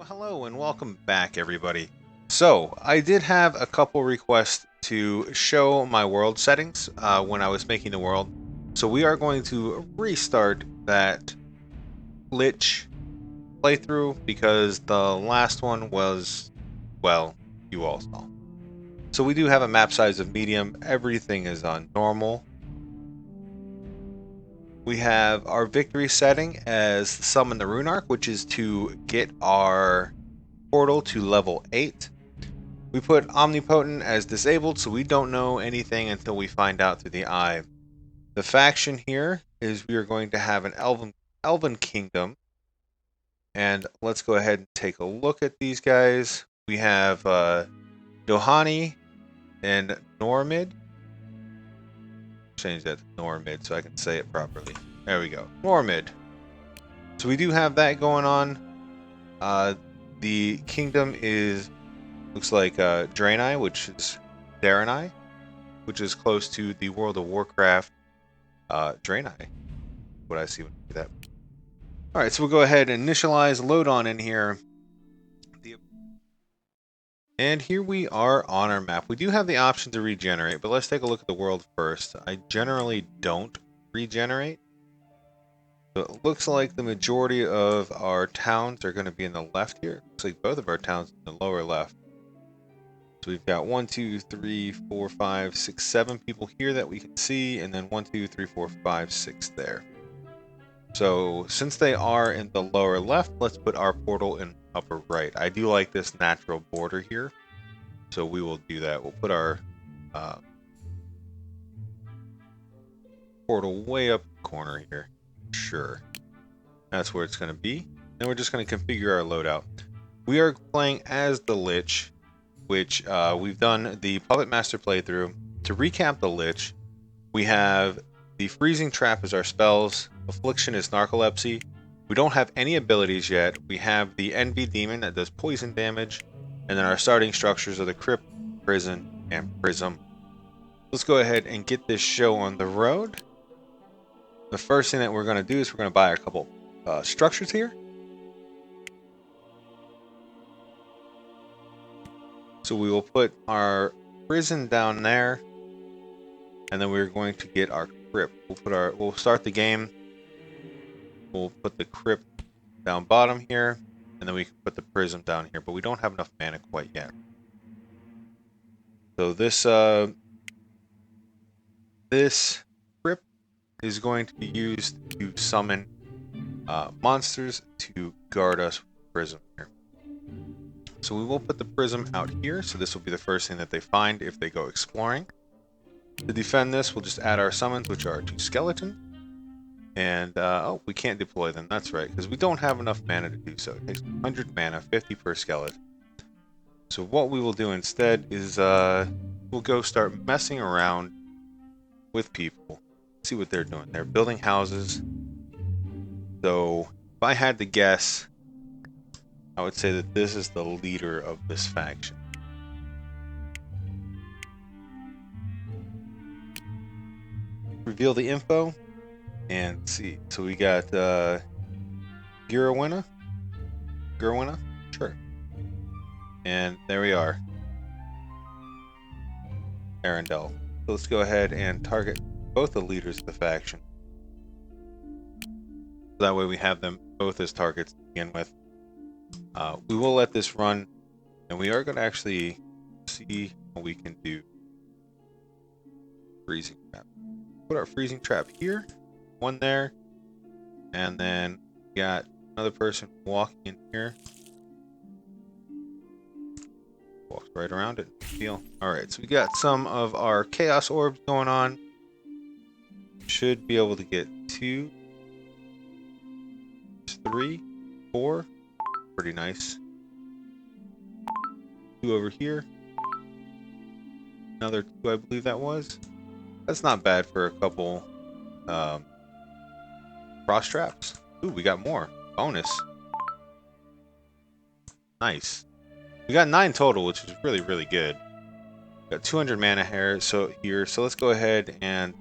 Well, hello and welcome back, everybody. So, I did have a couple requests to show my world settings when I was making the world. So, we are going to restart that Lich playthrough because the last one was, well, you all saw. So, we do have a map size of medium, everything is on normal. We have our victory setting as Summon the Ruinarch, which is to get our portal to level 8. We put Omnipotent as disabled, so we don't know anything until we find out through the eye. The faction here is we are going to have an Elven Kingdom. And let's go ahead and take a look at these guys. We have Dohani and Normid. Change that to Normid so I can say it properly. There we go. Normid. So we do have that going on. The kingdom looks like Draenei, which is Darenai, which is close to the World of Warcraft Draenei. What I see when I do that. Alright, so we'll go ahead and initialize, load on in here. And here we are on our map. We do have the option to regenerate, but let's take a look at the world first. I generally don't regenerate. So it looks like the majority of our towns are going to be in the left here. Looks like both of our towns in the lower left. So we've got 1, 2, 3, 4, 5, 6, 7 people here that we can see, and then 1, 2, 3, 4, 5, 6 there. So since they are in the lower left, let's put our portal in upper right. I do like this natural border here, so we will do that. We'll put our portal way up the corner here. Sure. That's where it's going to be. Then we're just going to configure our loadout. We are playing as the Lich, which we've done the Puppet Master playthrough. To recap the Lich, we have the Freezing Trap as our spells, Affliction is Narcolepsy. We don't have any abilities yet. We have the Envy Demon that does poison damage, and then our starting structures are the Crypt, Prison, and Prism. Let's go ahead and get this show on the road. The first thing that we're going to do is we're going to buy a couple structures here. So we will put our prison down there, and then we're going to get our crypt. We'll start the game. We'll put the crypt down bottom here, and then we can put the prism down here, but we don't have enough mana quite yet. So this crypt is going to be used to summon monsters to guard us with prism here. So we will put the prism out here, so this will be the first thing that they find if they go exploring. To defend this, we'll just add our summons, which are 2 skeleton. And, oh, we can't deploy them, that's right, because we don't have enough mana to do so. It takes 100 mana, 50 per skeleton. So what we will do instead is, we'll go start messing around with people. See what they're doing. They're building houses. So, if I had to guess, I would say that this is the leader of this faction. Reveal the info and see. So we got Gurwina? Sure. And there we are. Arendelle. So let's go ahead and target both the leaders of the faction. That way we have them both as targets to begin with. We will let this run, and we are going to actually see what we can do. Freezing trap. Put our freezing trap here, one there, and then we got another person walking in here. Walks right around it. Deal. Alright, so we got some of our chaos orbs going on. Should be able to get 2, 3, 4. Pretty nice. 2 over here. Another 2, I believe that was. That's not bad for a couple cross traps. Ooh, we got more. Bonus. Nice. We got 9 total, which is really, really good. Got 200 mana here, so let's go ahead and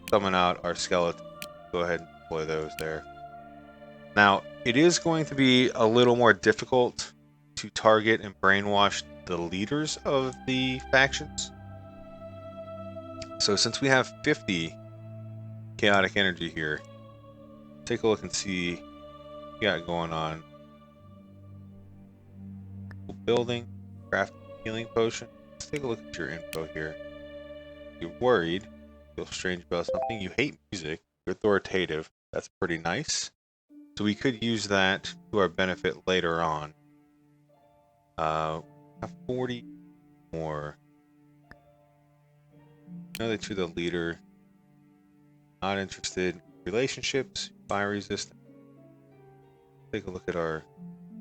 summon out our skeleton. Go ahead and deploy those there. Now, it is going to be a little more difficult to target and brainwash the leaders of the factions. So since we have 50 chaotic energy here, take a look and see what we got going on. Building, crafting, healing potion. Let's take a look at your info here. You're worried, feel strange about something. You hate music. You're authoritative. That's pretty nice. So we could use that to our benefit later on. 40 more. Know that you're the leader. Not interested in relationships. Fire resistant. Take a look at our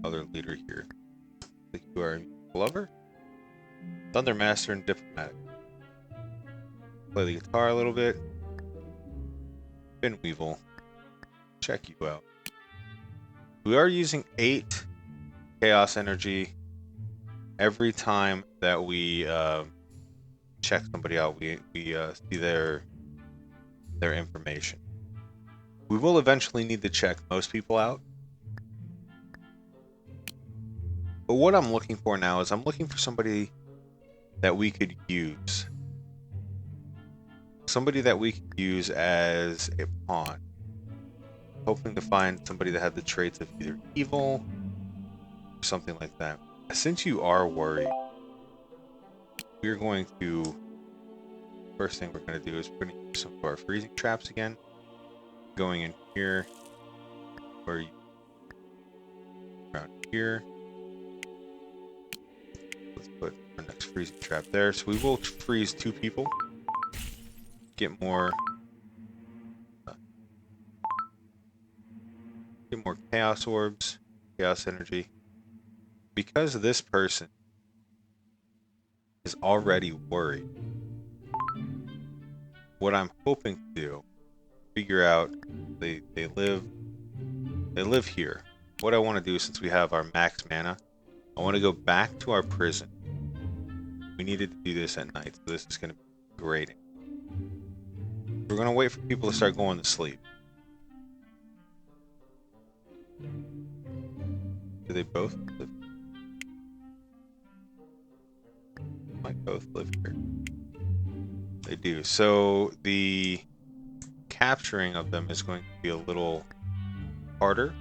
other leader here. I think you are a lover. Thunder Master and Diplomatic. Play the guitar a little bit. Fin Weevil. Check you out. We are using 8 chaos energy every time that we check somebody out. We see their information. We will eventually need to check most people out. But what I'm looking for now is I'm looking for somebody that we could use. Somebody that we could use as a pawn. Hoping to find somebody that had the traits of either evil or something like that. Since you are worried, we're going to... First thing we're going to do is we're going to use some of our freezing traps again. Going in here. Or around here. Let's put our next freezing trap there. So we will freeze 2 people. Get more chaos orbs, chaos energy. Because this person is already worried, what I'm hoping to do, figure out they live here. What I want to do, since we have our max mana, I want to go back to our prison. We needed to do this at night, so this is going to be great. We're going to wait for people to start going to sleep. Do they both live? Might both live here. They do. So the capturing of them is going to be a little harder.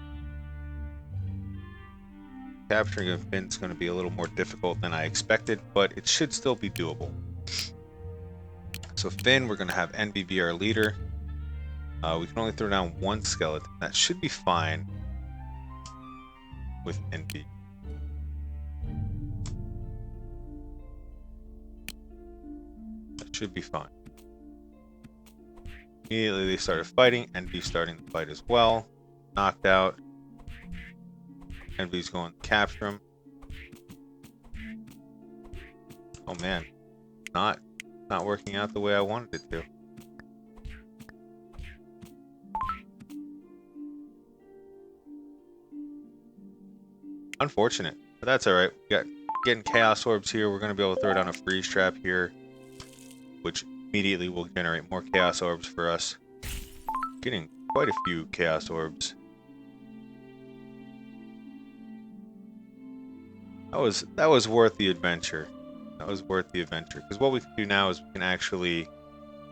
Capturing of Finn is going to be a little more difficult than I expected, but it should still be doable. So Finn, we're going to have Envy be our leader. We can only throw down 1 skeleton. That should be fine with Envy. That should be fine. Immediately they started fighting. Envy starting the fight as well. Knocked out. Envy's going to capture him. Oh man, not working out the way I wanted it to. Unfortunate, but that's alright. We got getting chaos orbs here. We're going to be able to throw down a freeze trap here, which immediately will generate more chaos orbs for us. Getting quite a few chaos orbs. That was worth the adventure. That was worth the adventure. Because what we can do now is we can actually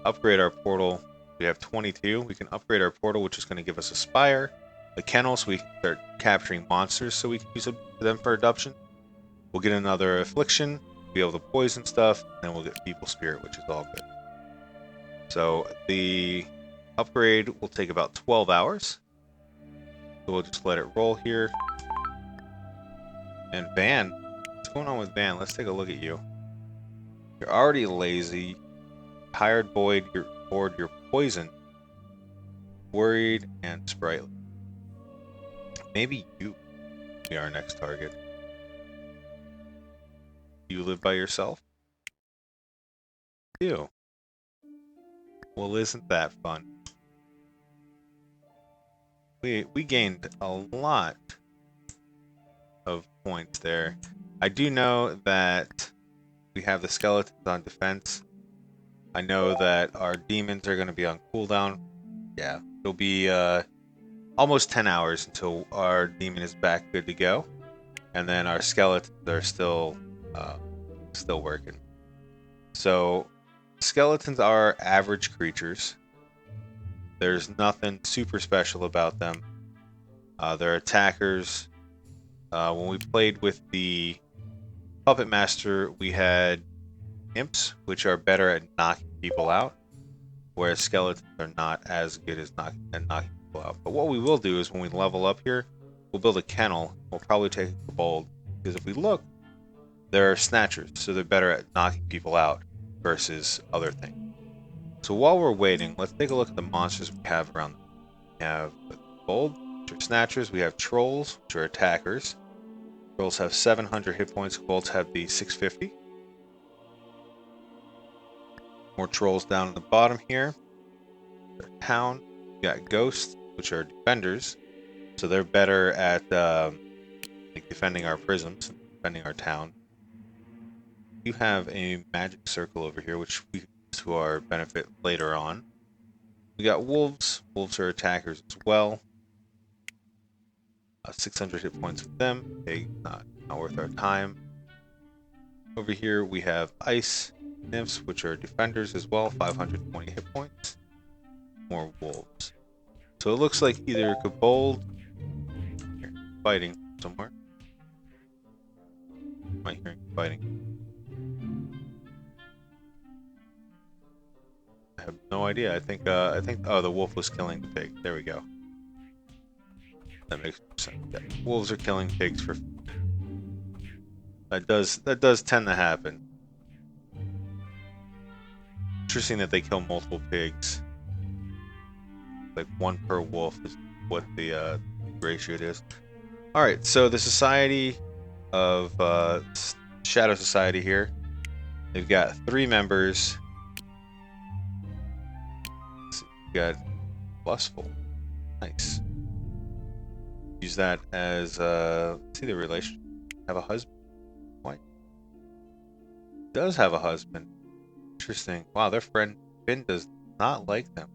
upgrade our portal. We have 22. We can upgrade our portal, which is going to give us a spire, a kennel, so we can start capturing monsters, so we can use them for adoption. We'll get another affliction, be able to poison stuff, and then we'll get people spirit, which is all good. So the upgrade will take about 12 hours. So we'll just let it roll here. And Van, what's going on with Van? Let's take a look at you. You're already lazy, tired, bored, you're poisoned, worried, and sprightly. Maybe you be our next target. Do you live by yourself? You. Well, isn't that fun? We gained a lot of points there. I do know that we have the skeletons on defense. I know that our demons are going to be on cooldown. Yeah, it'll be almost 10 hours until our demon is back good to go, and then our skeletons are still working. So skeletons are average creatures. There's nothing super special about them. They're attackers. When we played with the Puppet Master, we had imps, which are better at knocking people out, whereas skeletons are not as good as knocking people out. But what we will do is when we level up here, we'll build a kennel. We'll probably take a bold, because if we look, they're snatchers, so they're better at knocking people out versus other things. So while we're waiting, let's take a look at the monsters we have around them. We have bold, which are snatchers. We have trolls, which are attackers. Trolls have 700 hit points. Bolts have the 650. More trolls down at the bottom here. Town. We got ghosts, which are defenders. So they're better at like defending our prisms, defending our town. You have a magic circle over here, which we use to our benefit later on. We got wolves. Wolves are attackers as well. 600 hit points with them. Okay, not worth our time. Over here we have ice nymphs, which are defenders as well. 520 hit points. More wolves. So it looks like either Kobold here, fighting somewhere. Am I hearing fighting? I have no idea. I think oh, the wolf was killing the pig. There we go. That makes sense. Yeah. Wolves are killing pigs for food. That does tend to happen. Interesting that they kill multiple pigs. Like one per wolf is what the ratio is. All right, so the Society of Shadow Society here. They've got 3 members. We've got lustful. Nice. Use that as see the relationship. Have a husband. What? Does have a husband. Interesting. Wow, their friend Finn does not like them.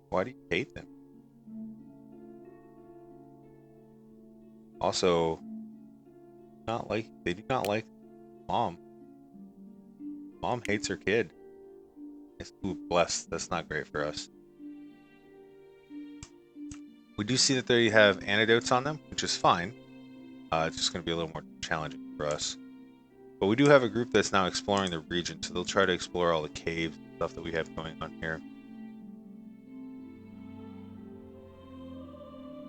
Why do you hate them? Also, they do not like mom. Mom hates her kid. Ooh, bless. That's not great for us. We do see that they have antidotes on them, which is fine. It's just going to be a little more challenging for us. But we do have a group that's now exploring the region, so they'll try to explore all the caves and stuff that we have going on here.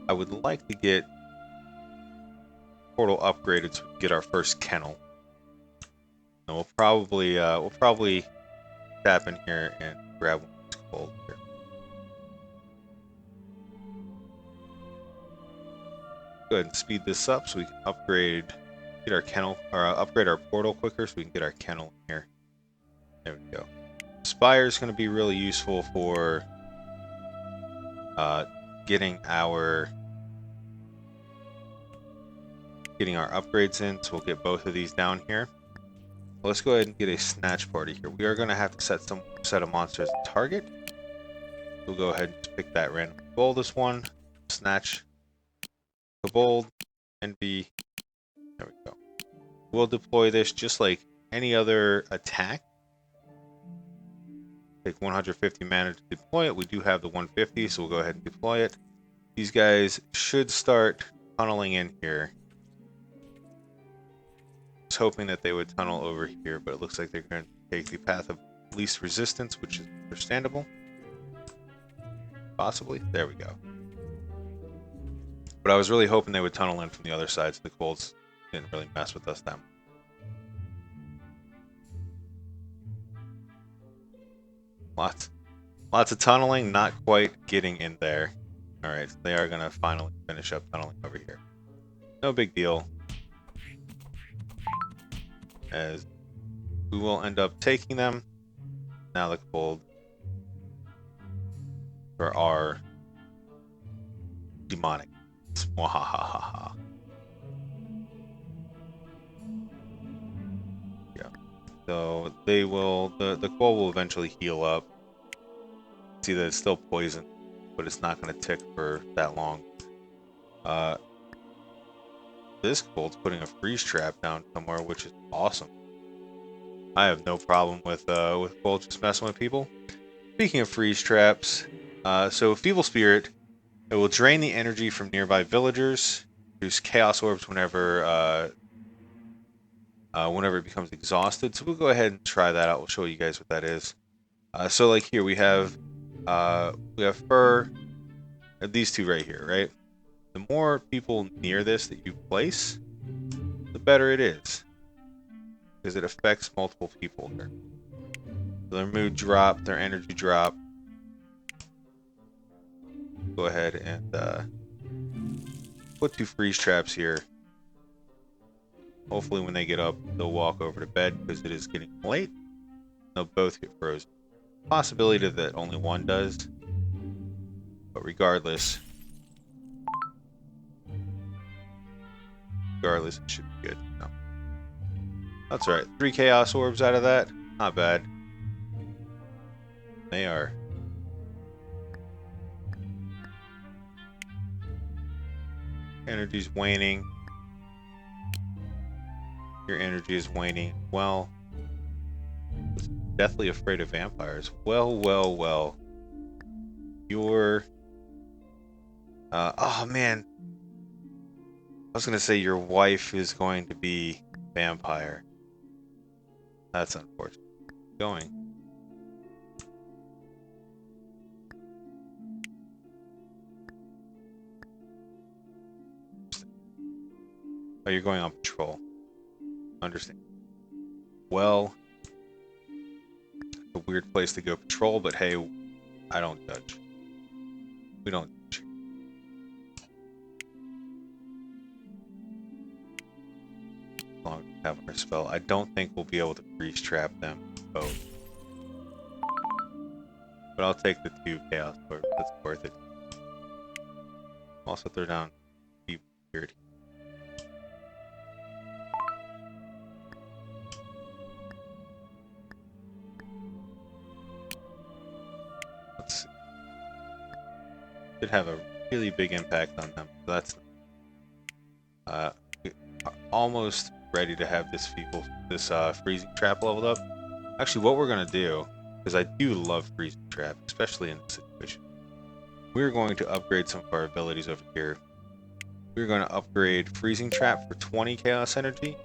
I would like to get portal upgraded so we can get our first kennel. And we'll probably tap in here and grab one of these gold here. Go ahead and speed this up so we can get our kennel, or upgrade our portal quicker so we can get our kennel in here. There we go. Spire is going to be really useful for getting our upgrades in, so we'll get both of these down here. Let's go ahead and get a snatch party here. We are going to have to set some set of monsters as a target. We'll go ahead and pick that random boldest one. Snatch Kobold, Envy. There we go. We'll deploy this just like any other attack. Take 150 mana to deploy it. We do have the 150, so we'll go ahead and deploy it. These guys should start tunneling in here. I was hoping that they would tunnel over here, but it looks like they're going to take the path of least resistance, which is understandable. Possibly. There we go. But I was really hoping they would tunnel in from the other side, so the Colts didn't really mess with us then. Lots of tunneling, not quite getting in there. Alright, so they are going to finally finish up tunneling over here. No big deal. As we will end up taking them. Now the cold for our demonic. Mwahahaha. Yeah. So they will the coal will eventually heal up. See that it's still poison. but it's not going to tick for that long. This gold's putting a freeze trap down somewhere, which is awesome. I have no problem with gold just messing with people. Speaking of freeze traps, so Feeble Spirit, it will drain the energy from nearby villagers, produce chaos orbs whenever it becomes exhausted. So we'll go ahead and try that out. We'll show you guys what that is. So like here we have fur, these two right here, right? The more people near this that you place, the better it is, because it affects multiple people here. So their mood drop, their energy drop. Go ahead and put 2 freeze traps here. Hopefully when they get up, they'll walk over to bed because it is getting late. They'll both get frozen. Possibility that only one does, but regardless, it should be good. No. That's right. 3 chaos orbs out of that. Not bad. They are. Energy's waning. Your energy is waning. Well, deathly afraid of vampires. Well. Your oh man, I was gonna say your wife is going to be vampire. That's unfortunate. Going. Oh, you're going on patrol. Understand. Well, a weird place to go patrol, but hey, I don't judge. We don't judge. As long as we have our spell, I don't think we'll be able to freeze trap them both. But I'll take the 2 chaos orbs. That's worth it. Also throw down Feeble Spirit. Let's see. Should have a really big impact on them. So that's we are almost ready to have this freezing trap leveled up. Actually, what we're gonna do, because I do love freezing trap, especially in this situation, we're going to upgrade some of our abilities over here. We're going to upgrade freezing trap for 20 chaos energy,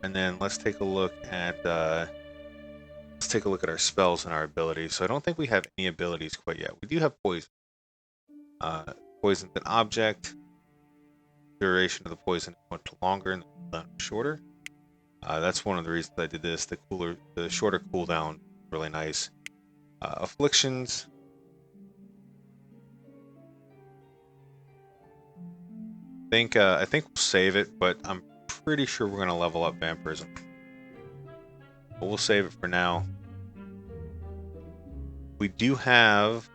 and then let's take a look at our spells and our abilities. So I don't think we have any abilities quite yet. We do have poison. Poison's an object. Duration of the poison is much longer and the cooldown is shorter. That's one of the reasons I did this. The shorter cooldown is really nice. Afflictions. I think we'll save it, but I'm pretty sure we're gonna level up vampirism. But we'll save it for now. We do have.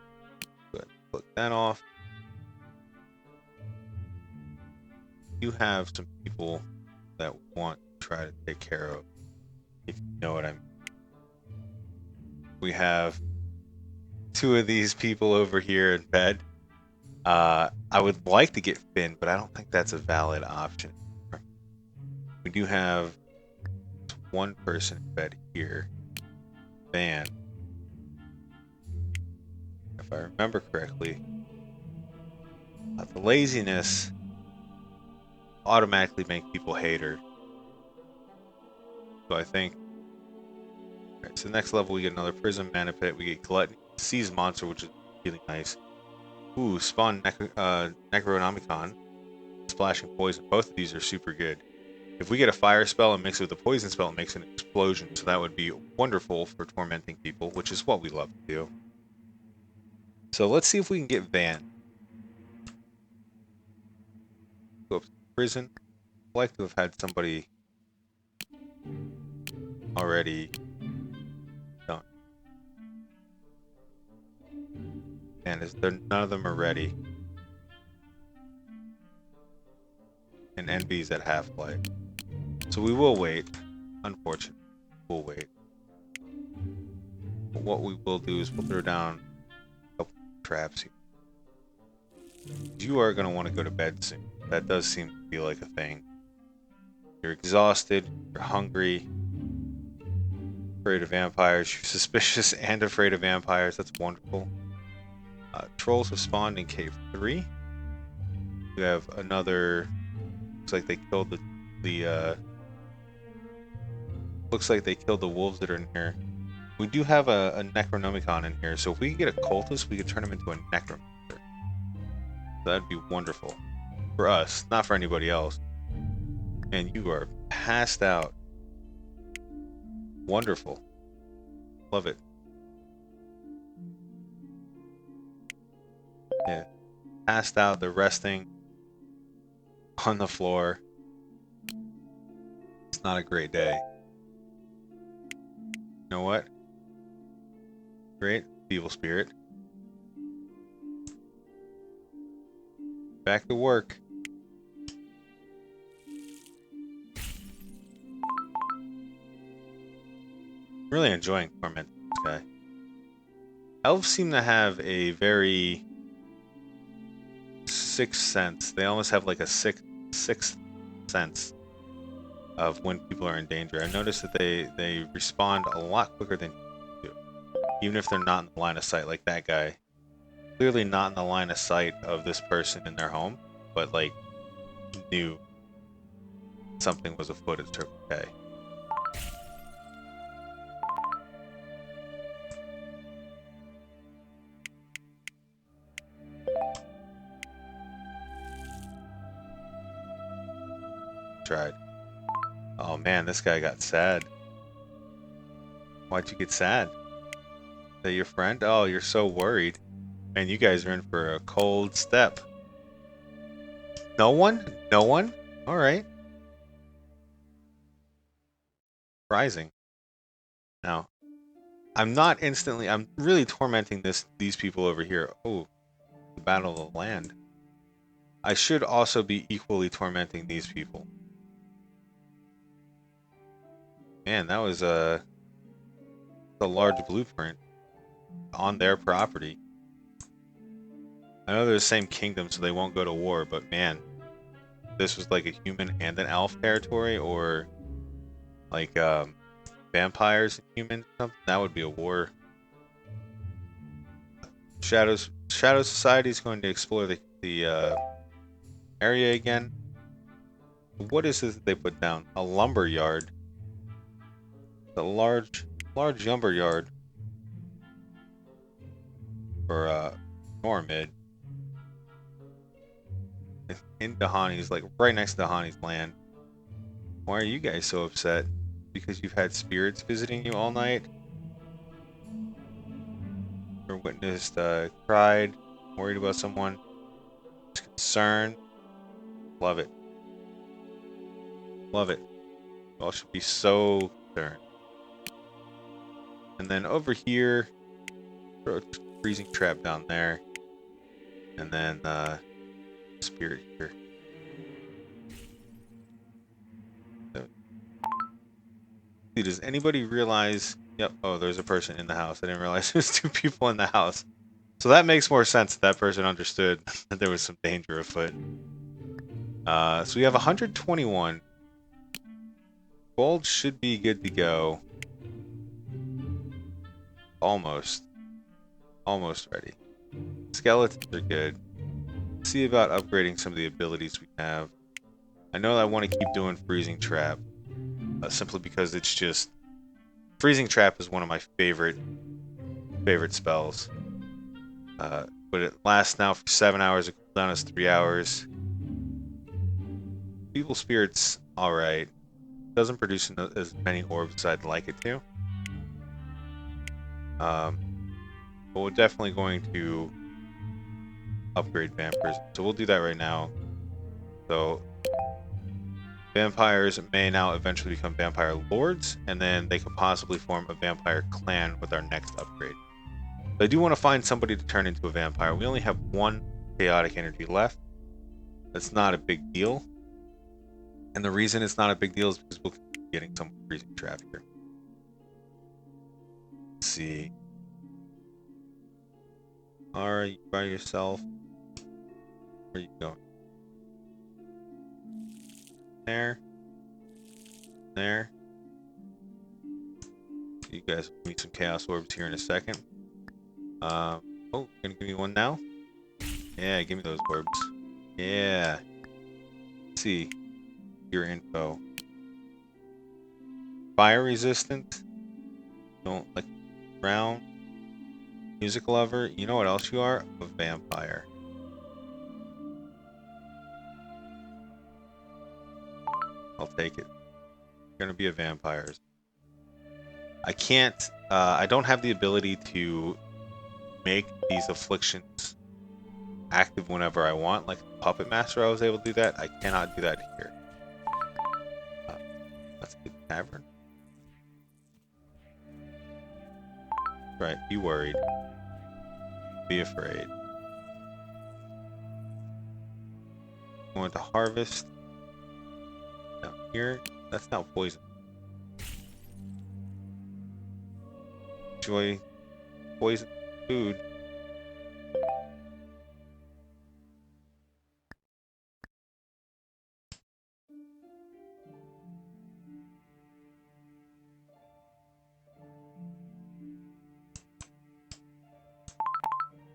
Go ahead and click that off. We do have some people that want to try to take care of, if you know what I mean. We have 2 of these people over here in bed. I would like to get Finn, but I don't think that's a valid option. We do have 1 person in bed here. Van. If I remember correctly, the laziness automatically make people hate her. So I think. Alright, so next level we get another Prism Mana Pit, we get Gluttony, Seize Monster, which is really nice. Ooh, Spawn Necronomicon, Splashing Poison. Both of these are super good. If we get a fire spell and mix it with a poison spell, it makes an explosion, so that would be wonderful for tormenting people, which is what we love to do. So let's see if we can get Van. Go up to prison. I'd like to have had somebody already done. And none of them are ready. And Envy's at half-life. So we will wait. Unfortunately, we'll wait. But what we will do is we'll throw down a couple traps here. You are going to want to go to bed soon. That does seem to be like a thing. You're exhausted, you're hungry, afraid of vampires, you're suspicious and afraid of vampires. That's wonderful. Trolls have spawned in Cave 3. You have another... Looks like they killed looks like they killed the wolves that are in here. We do have a Necronomicon in here, so if we could get a cultist, we could turn him into a Necromancer. That'd be wonderful. For us, not for anybody else. And you are passed out. Wonderful. Love it. Yeah. Passed out, they're resting on the floor. It's not a great day. You know what? Great. Evil spirit. Back to work. Really enjoying tormenting this guy. Elves seem to have a very sixth sense. They almost have like a sixth sense of when people are in danger. I noticed that they respond a lot quicker than you do, even if they're not in the line of sight. Like that guy, clearly not in the line of sight of this person in their home, but like knew something was afoot at Circle K. Tried. Oh man, this guy got sad. Why'd you get sad? Is that your friend? Oh, you're so worried. Man, you guys are in for a cold step. No one? No one? Alright. Surprising. Now, I'm really tormenting these people over here. Oh, the Battle of the Land. I should also be equally tormenting these people. Man, that was a large blueprint on their property. I know they're the same kingdom, so they won't go to war, but man, this was like a human and an elf territory, or like vampires and humans or something, that would be a war. Shadow Society is going to explore the area again. What is it that they put down? A lumber yard. A large lumber yard for Normid. In Dahani's, like right next to Dahani's land. Why are you guys so upset? Because you've had spirits visiting you all night? Or witnessed cried, worried about someone, concerned? Love it. Love it. You all should be so concerned. And then over here, throw a freezing trap down there. And then spirit here. So, does anybody realize? Yep. Oh, there's a person in the house. I didn't realize there's two people in the house. So that makes more sense. That person understood that there was some danger afoot. So we have 121. Gold should be good to go. Almost ready. Skeletons are good. See about upgrading some of the abilities we have. I know I want to keep doing Freezing Trap, simply because it's just... Freezing Trap is one of my favorite spells. But it lasts now for 7 hours, it cooldown is 3 hours. Evil Spirit's alright. Doesn't produce as many orbs as I'd like it to. But we're definitely going to upgrade vampires. So we'll do that right now. So vampires may now eventually become vampire lords, and then they could possibly form a vampire clan with our next upgrade. But I do want to find somebody to turn into a vampire. We only have one chaotic energy left. That's not a big deal. And the reason it's not a big deal is because we'll keep getting some freezing trap here. Let's see. Alright, you by yourself. Where are you going? There. There. You guys will meet some chaos orbs here in a second. Oh, gonna give me one now? Yeah, give me those orbs. Yeah. Let's see your info. Fire resistant. Don't like ground. Music lover. You know what else you are? A vampire. I'll take it. You're gonna be a vampire. I can't. I don't have the ability to make these afflictions active whenever I want. Like Puppet Master, I was able to do that. I cannot do that here. Let's get the tavern. Right. Be worried. Be afraid. Going to harvest. Down here. That's not poison. Enjoy poison food.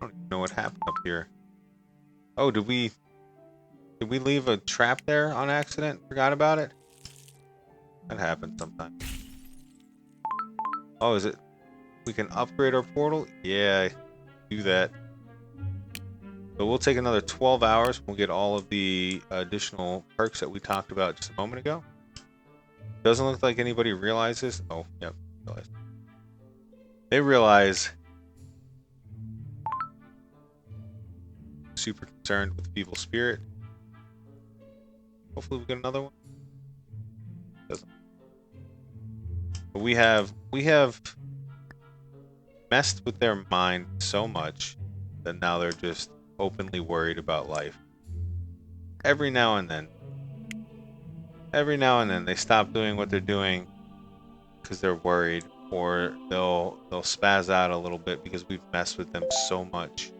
I don't even know what happened up here. Oh, did we leave a trap there on accident? Forgot about it? That happens sometimes. Oh, is it? We can upgrade our portal? Yeah, do that. So we'll take another 12 hours. We'll get all of the additional perks that we talked about just a moment ago. Doesn't look like anybody realizes. Oh, yep. Realized. They realize. Super concerned with the evil spirit. Hopefully we get another one. Doesn't. But we have messed with their mind so much that now they're just openly worried about life. Every now and then they stop doing what they're doing because they're worried, or they'll spaz out a little bit because we've messed with them so much.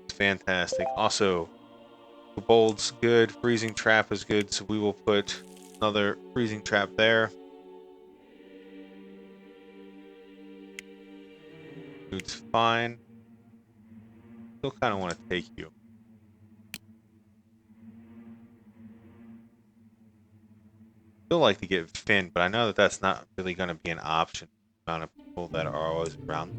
It's fantastic. Also, Kobold's good, Freezing Trap is good, so we will put another Freezing Trap there. Dude's fine. Still kind of want to take you. Still like to get Finn, but I know that that's not really going to be an option. The amount of people that are always around.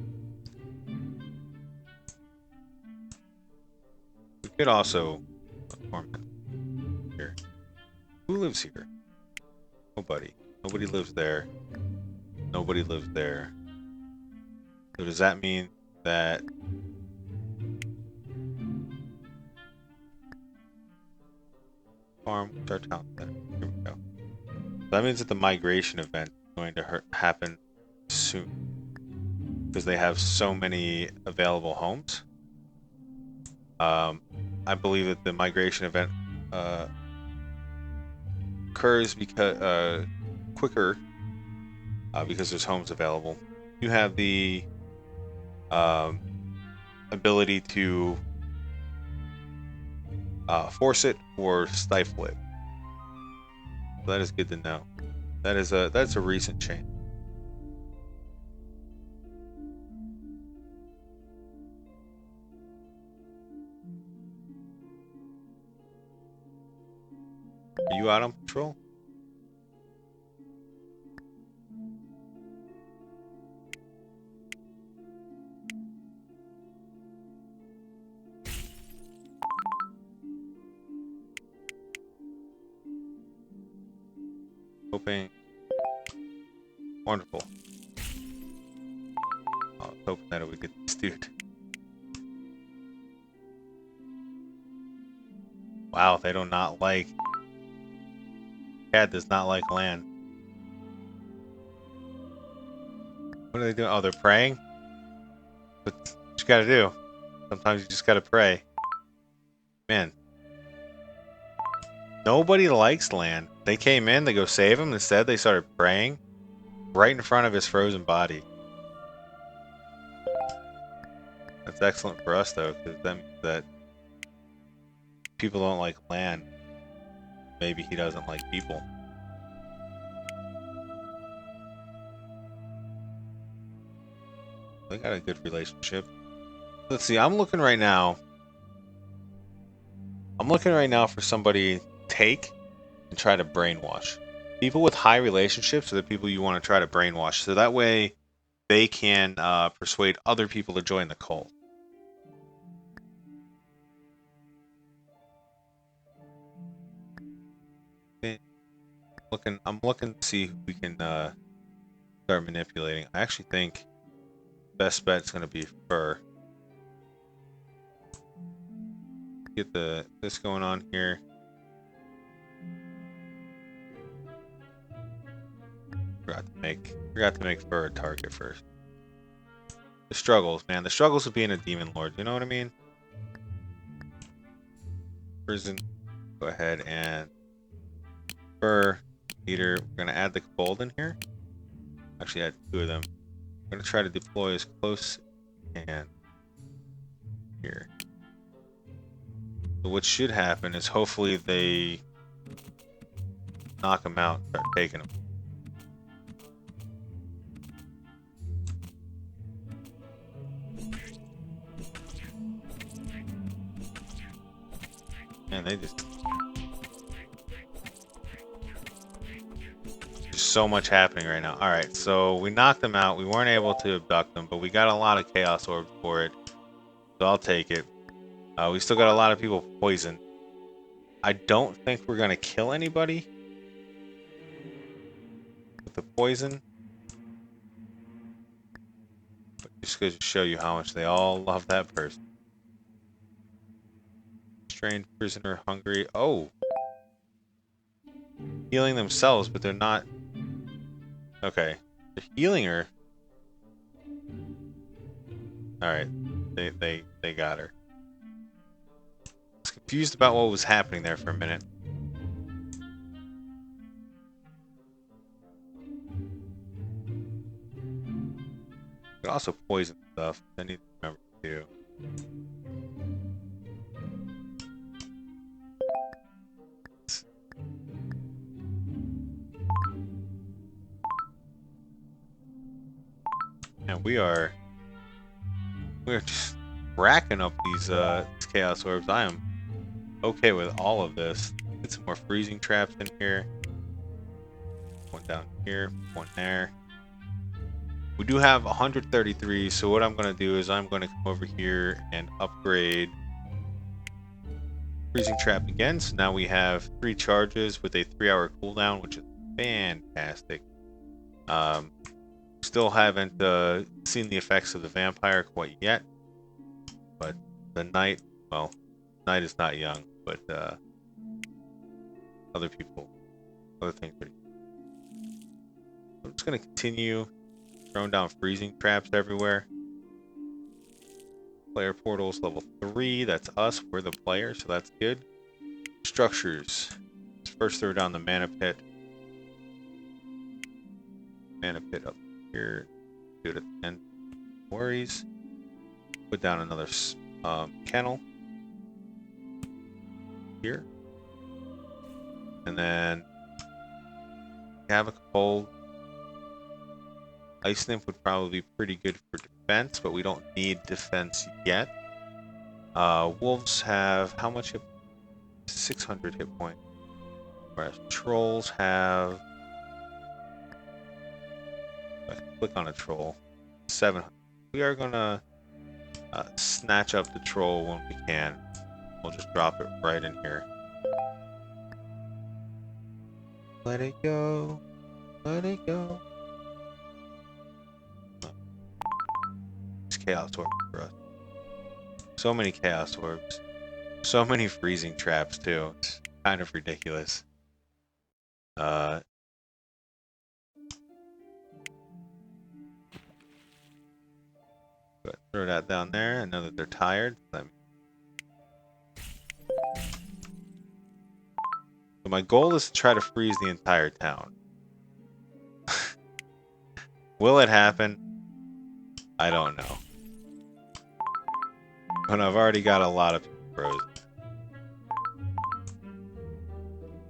We could also torment here. Who lives here? Nobody. Nobody lives there. Nobody lives there. So does that mean that farm our town center? Here we go. So that means that the migration event is going to happen soon because they have so many available homes. I believe that the migration event occurs because quicker because there's homes available. You have the ability to force it or stifle it. So that is good to know. That's a recent change. Are you out on patrol? Hoping. Wonderful. I was hoping that it would get this dude. Wow, they do not like. Cat does not like land. What are they doing? Oh, they're praying? What you gotta do? Sometimes you just gotta pray. Man. Nobody likes land. They came in, they go save him. Instead, they started praying right in front of his frozen body. That's excellent for us though, because that means that people don't like land. Maybe he doesn't like people. They got a good relationship. Let's see, I'm looking right now for somebody to take and try to brainwash. People with high relationships are the people you want to try to brainwash, so that way they can persuade other people to join the cult. I'm looking to see who we can start manipulating. I actually think best bet is going to be Fur. Get this going on here. Forgot to make Fur a target first. The struggles, man. The struggles of being a demon lord. You know what I mean? Prison. Go ahead and Fur leader. We're gonna add the kobold in here. Actually, add 2 of them. I'm gonna try to deploy as close as can here. So what should happen is hopefully they knock them out, and start taking them. Man, they just there's so much happening right now. Alright, so we knocked them out. We weren't able to abduct them, but we got a lot of chaos orbs for it. So I'll take it. We still got a lot of people poisoned. I don't think we're gonna kill anybody with the poison. But just goes to show you how much they all love that person. Strained prisoner hungry. Oh! Healing themselves, but they're not. Okay. They're healing her. Alright. They got her. I was confused about what was happening there for a minute. Could also poison stuff. I need to remember to do. And we're just racking up these chaos orbs. I am okay with all of this. Get some more freezing traps in here. One down here, one there. We do have 133, so what I'm going to do is I'm going to come over here and upgrade freezing trap again. So now we have 3 charges with a 3-hour cooldown, which is fantastic. Still haven't seen the effects of the vampire quite yet, but the knight, well, knight is not young, but other things are. I'm just going to continue throwing down freezing traps everywhere. Player portals level 3, that's us, we're the player, so that's good. Structures. Let's first throw down the mana pit. Mana pit up here. Do it at the end. No worries. Put down another kennel. Here. And then have a kobold. Ice Nymph would probably be pretty good for defense, but we don't need defense yet. Wolves have how much hit? 600 hit points. Whereas trolls have. If I click on a troll, 700. We are gonna snatch up the troll when we can. We'll just drop it right in here. Let it go. Let it go. Chaos orbs for us. So many chaos orbs. So many freezing traps too. It's kind of ridiculous. But throw that down there. I know that they're tired. So my goal is to try to freeze the entire town. Will it happen? I don't know. And I've already got a lot of people frozen.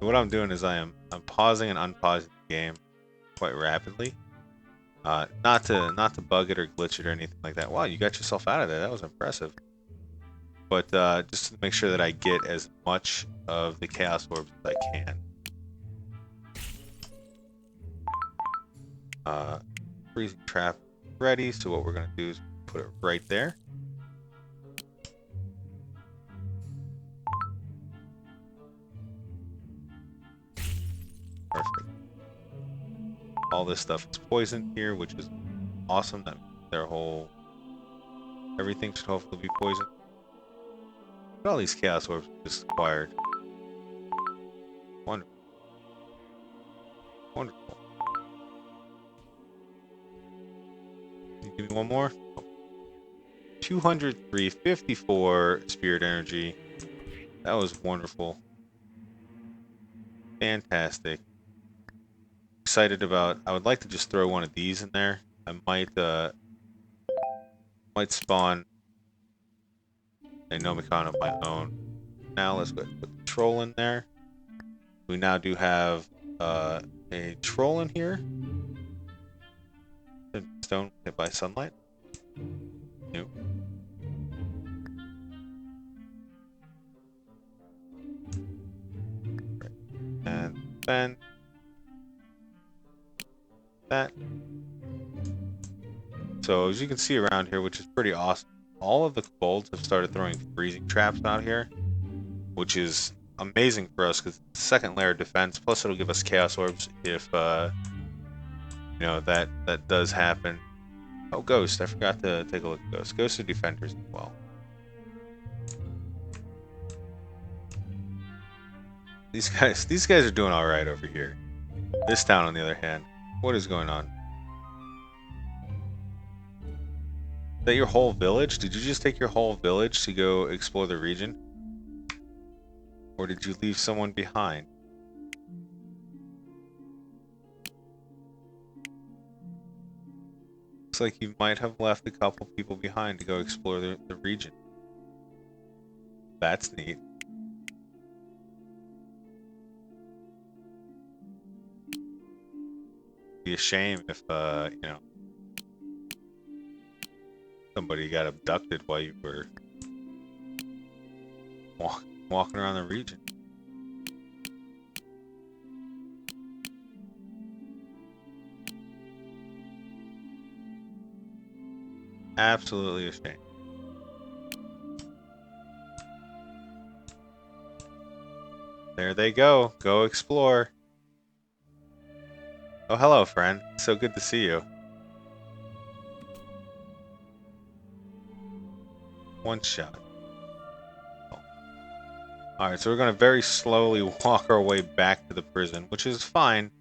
So what I'm doing is I'm pausing and unpausing the game quite rapidly. Not to bug it or glitch it or anything like that. Wow, you got yourself out of there. That was impressive. But just to make sure that I get as much of the Chaos Orbs as I can. Freezing Trap ready, so what we're going to do is put it right there. Perfect. All this stuff is poisoned here, which is awesome. That their whole... everything should hopefully be poisoned. Look at all these Chaos Orbs we just acquired. Wonderful. Wonderful. Can you give me one more? 203, 54 spirit energy. That was wonderful. Fantastic. Excited about... I would like to just throw one of these in there. I might spawn a Nomicon of my own. Now let's put the troll in there. We now do have a troll in here. Stone hit by sunlight. Nope. And then that. So as you can see around here, which is pretty awesome, all of the kobolds have started throwing freezing traps out here, which is amazing for us because it's second layer of defense. Plus, it'll give us chaos orbs if you know that does happen. Oh, Ghost! I forgot to take a look at Ghost. Ghost are defenders as well. These guys are doing all right over here. This town, on the other hand, what is going on? Is that your whole village? Did you just take your whole village to go explore the region? Or did you leave someone behind? Looks like you might have left a couple people behind to go explore the region. That's neat. Be a shame if, you know, somebody got abducted while you were walking around the region. Absolutely a shame. There they go. Go explore. Oh, hello, friend. So good to see you. One shot. Oh. Alright, so we're going to very slowly walk our way back to the prison, which is fine,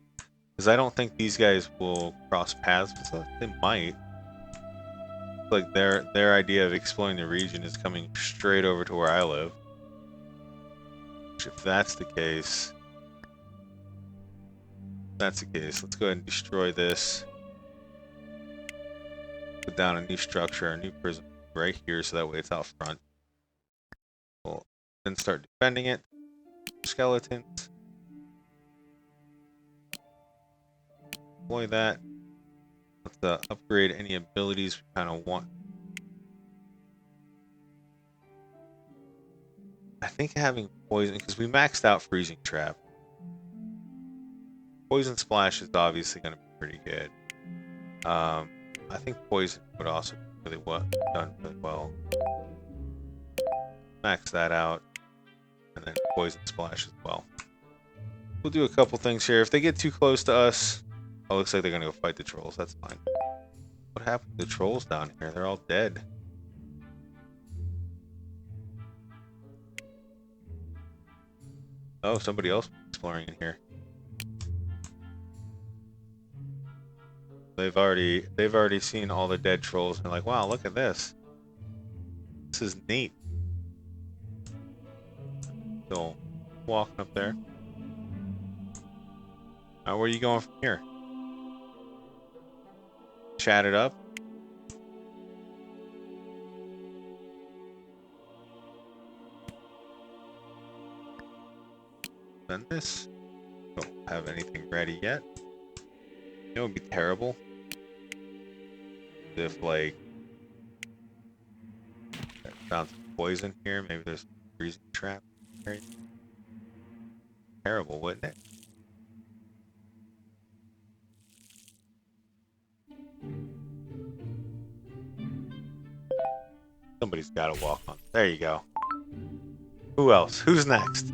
because I don't think these guys will cross paths with us. They might. Like their idea of exploring the region is coming straight over to where I live. Which, if that's the case, let's go ahead and destroy this. Put down a new structure, a new prison right here, so that way it's out front. We'll then start defending it. Skeletons. Deploy that. Let's upgrade any abilities we kind of want. I think having poison, because we maxed out freezing trap. Poison splash is obviously going to be pretty good. I think poison would also be really done really well. Max that out, and then poison splash as well. We'll do a couple things here. If they get too close to us, oh, looks like they're gonna go fight the trolls. That's fine. What happened to the trolls down here? They're all dead. Oh, somebody else exploring in here. They've already seen all the dead trolls and they're like, wow, look at this. This is neat. So, walking up there. Where are you going from here? Chat it up. spend this. Don't have anything ready yet. It would be terrible if, like, I found some poison here. Maybe there's a freezing trap. Terrible, wouldn't it? Somebody's got to walk on. There you go. Who else? Who's next?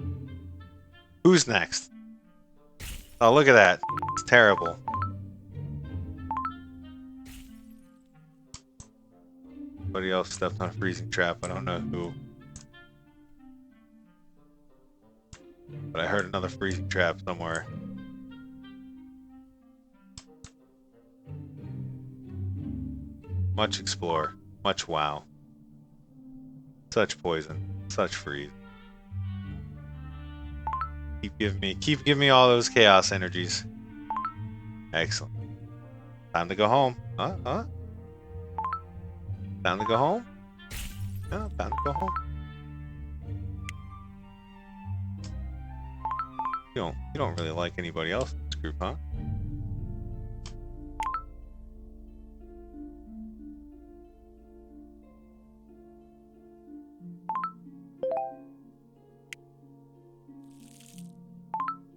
Who's next? Oh, look at that. It's terrible. Somebody else stepped on a freezing trap. I don't know who. But I heard another freezing trap somewhere. Much explore. Much wow. Such poison. Such freeze. Keep giving me all those chaos energies. Excellent. Time to go home. Huh? Time to go home? No, time to go home. You don't really like anybody else in this group, huh?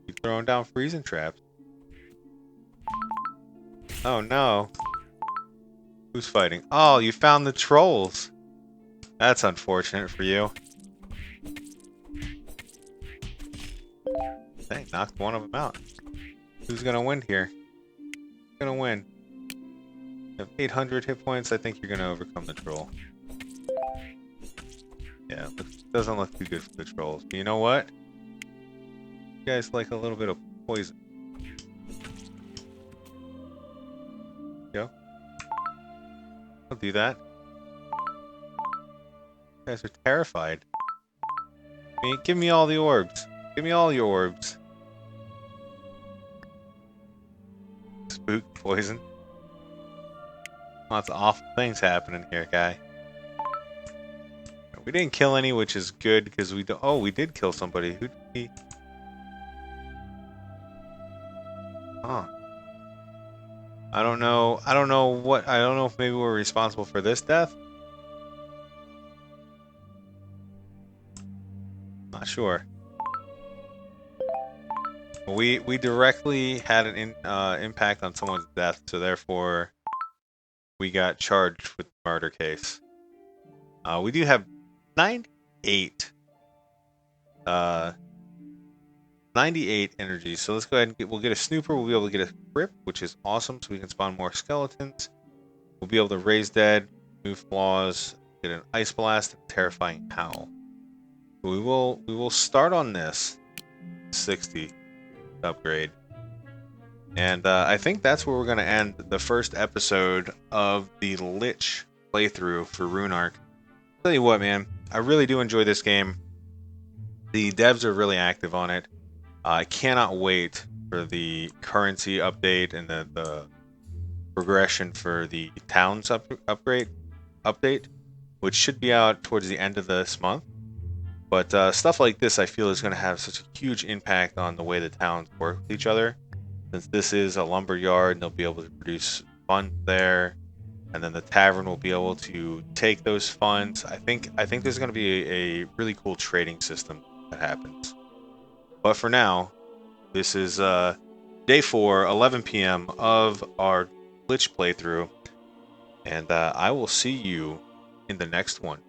Keep throwing down freezing traps. Oh no. Who's fighting? Oh, you found the trolls. That's unfortunate for you. Dang, knocked one of them out. Who's gonna win here? Who's gonna win? You have 800 hit points. I think you're gonna overcome the troll. Yeah, doesn't look too good for the trolls. But you know what? You guys like a little bit of poison. Go. I'll do that. You guys are terrified. Give me all the orbs. Give me all your orbs. Spook poison. Lots of awful things happening here, guy. We didn't kill any, which is good because we we did kill somebody. Who did we? Huh. I don't know. I don't know if maybe we're responsible for this death. Not sure. We directly had an impact on someone's death, so therefore we got charged with the murder case. We do have 98 energy, so let's go ahead and we'll get a snooper. We'll be able to get a grip, which is awesome, so we can spawn more skeletons. We'll be able to raise dead, move flaws, get an ice blast, and terrifying howl. We will start on this 60 upgrade, and I think that's where we're going to end the first episode of the Lich playthrough for Ruinarch. Tell you what, man, I really do enjoy this game. The devs are really active on it. I cannot wait for the currency update and the progression for the towns update, which should be out towards the end of this month. But stuff like this, I feel, is going to have such a huge impact on the way the towns work with each other. Since this is a lumber yard, and they'll be able to produce funds there, and then the tavern will be able to take those funds. I think there's going to be a really cool trading system that happens. But for now, this is day 4, 11 p.m. of our Lich playthrough, and I will see you in the next one.